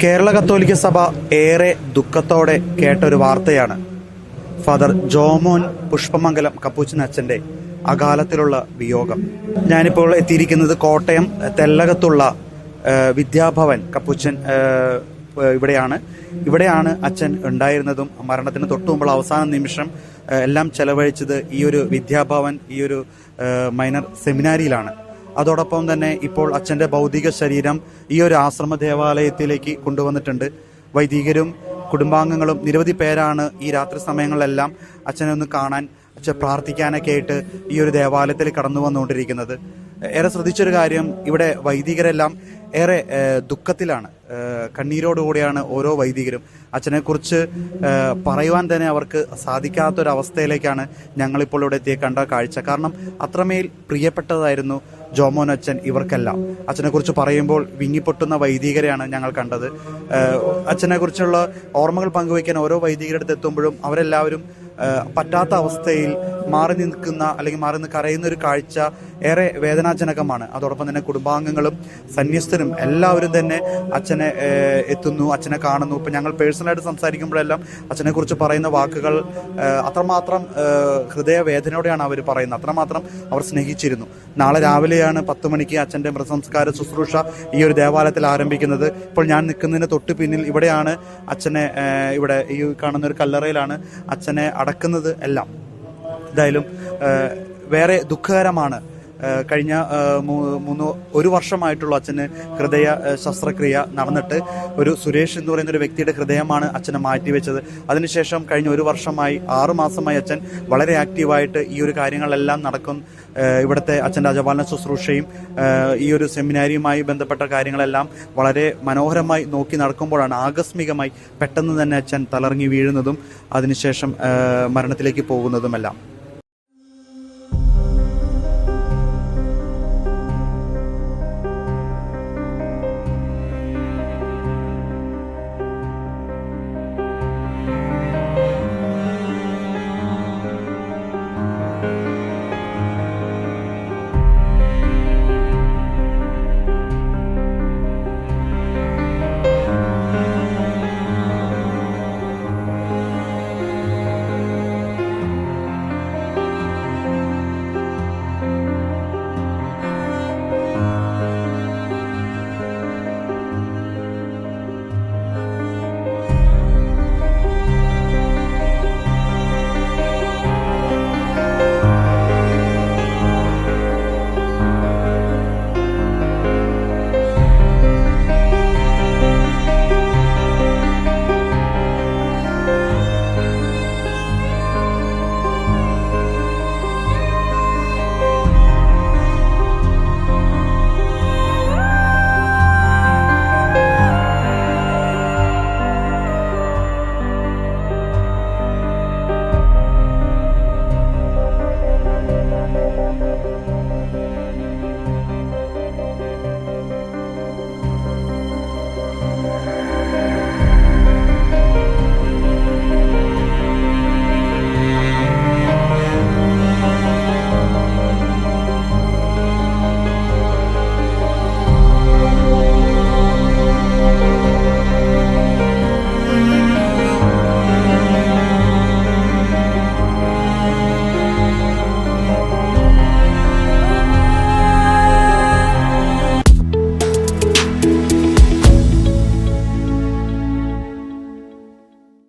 കേരള കത്തോലിക്ക സഭ ഏറെ ദുഃഖത്തോടെ കേട്ടൊരു വാർത്തയാണ് ഫാദർ ജോമോൻ പുഷ്പമംഗലം കപ്പൂച്ചൻ അച്ഛൻ്റെ അകാലത്തിലുള്ള വിയോഗം. ഞാനിപ്പോൾ എത്തിയിരിക്കുന്നത് കോട്ടയം തെല്ലകത്തുള്ള വിദ്യാഭവൻ കപ്പൂച്ചൻ ഇവിടെയാണ് അച്ഛൻ ഉണ്ടായിരുന്നതും മരണത്തിന് തൊട്ടുമുമ്പുള്ള അവസാന നിമിഷം എല്ലാം ചെലവഴിച്ചത് ഈ ഒരു വിദ്യാഭവൻ, ഈ ഒരു മൈനർ സെമിനാരിയിലാണ്. അതോടൊപ്പം തന്നെ ഇപ്പോൾ അച്ഛൻ്റെ ഭൗതിക ശരീരം ഈ ഒരു ആശ്രമ ദേവാലയത്തിലേക്ക് കൊണ്ടുവന്നിട്ടുണ്ട്. വൈദികരും കുടുംബാംഗങ്ങളും നിരവധി പേരാണ് ഈ രാത്രി സമയങ്ങളിലെല്ലാം അച്ഛനെ ഒന്ന് കാണാൻ, അച്ഛൻ പ്രാർത്ഥിക്കാനൊക്കെ ആയിട്ട് ഈ ഒരു ദേവാലയത്തിൽ കടന്നു വന്നുകൊണ്ടിരിക്കുന്നത്. ഏറെ ശ്രദ്ധിച്ചൊരു കാര്യം, ഇവിടെ വൈദികരെല്ലാം ഏറെ ദുഃഖത്തിലാണ്, കണ്ണീരോടുകൂടിയാണ് ഓരോ വൈദികരും. അച്ഛനെക്കുറിച്ച് പറയുവാൻ തന്നെ അവർക്ക് സാധിക്കാത്തൊരവസ്ഥയിലേക്കാണ് ഞങ്ങളിപ്പോൾ ഇവിടെ എത്തിയ കണ്ട കാഴ്ച. കാരണം അത്രമേൽ പ്രിയപ്പെട്ടതായിരുന്നു ജോമോൻ അച്ഛൻ ഇവർക്കെല്ലാം. അച്ഛനെക്കുറിച്ച് പറയുമ്പോൾ വിങ്ങിപ്പൊട്ടുന്ന വൈദികരെയാണ് ഞങ്ങൾ കണ്ടത്. അച്ഛനെക്കുറിച്ചുള്ള ഓർമ്മകൾ പങ്കുവയ്ക്കാൻ ഓരോ വൈദികരുടെ അടുത്ത് എത്തുമ്പോഴും അവരെല്ലാവരും പറ്റാത്ത അവസ്ഥയിൽ മാറി നിൽക്കുന്ന അല്ലെങ്കിൽ മാറി നിന്ന് കരയുന്ന ഒരു കാഴ്ച ഏറെ വേദനാജനകമാണ്. അതോടൊപ്പം തന്നെ കുടുംബാംഗങ്ങളും സന്യസ്തരും എല്ലാവരും തന്നെ അച്ഛനെ എത്തുന്നു, അച്ഛനെ കാണുന്നു. ഇപ്പം ഞങ്ങൾ പേഴ്സണലായിട്ട് സംസാരിക്കുമ്പോഴെല്ലാം അച്ഛനെക്കുറിച്ച് പറയുന്ന വാക്കുകൾ അത്രമാത്രം ഹൃദയവേദനയോടെയാണ് അവർ പറയുന്നത്. അത്രമാത്രം അവർ സ്നേഹിച്ചിരുന്നു. നാളെ രാവിലെയാണ് 10 മണിക്ക് അച്ഛൻ്റെ മൃതസംസ്കാര ശുശ്രൂഷ ഈ ഒരു ദേവാലയത്തിൽ ആരംഭിക്കുന്നത്. ഇപ്പോൾ ഞാൻ നിൽക്കുന്നതിന് തൊട്ട് പിന്നിൽ ഇവിടെയാണ് അച്ഛനെ, ഇവിടെ ഈ കാണുന്ന ഒരു കല്ലറയിലാണ് അച്ഛനെ അടക്കുന്നത് എല്ലാം. എന്തായാലും വേറെ ദുഃഖകരമാണ്. കഴിഞ്ഞ 1 വർഷമായിട്ടുള്ള അച്ഛന് ഹൃദയ ശസ്ത്രക്രിയ നടന്നിട്ട് ഒരു സുരേഷ് എന്ന് പറയുന്ന ഒരു വ്യക്തിയുടെ ഹൃദയമാണ് അച്ഛനെ മാറ്റിവെച്ചത്. അതിനുശേഷം കഴിഞ്ഞ 1 വർഷമായി 6 മാസമായി അച്ഛൻ വളരെ ആക്റ്റീവായിട്ട് ഈ ഒരു കാര്യങ്ങളെല്ലാം നടക്കും. ഇവിടുത്തെ അച്ഛൻ്റെ അജപാലന ശുശ്രൂഷയും ഈ ഒരു സെമിനാരിയുമായി ബന്ധപ്പെട്ട കാര്യങ്ങളെല്ലാം വളരെ മനോഹരമായി നോക്കി നടക്കുമ്പോഴാണ് ആകസ്മികമായി പെട്ടെന്ന് തന്നെ അച്ഛൻ തളർങ്ങി വീഴുന്നതും അതിനുശേഷം മരണത്തിലേക്ക് പോകുന്നതുമെല്ലാം.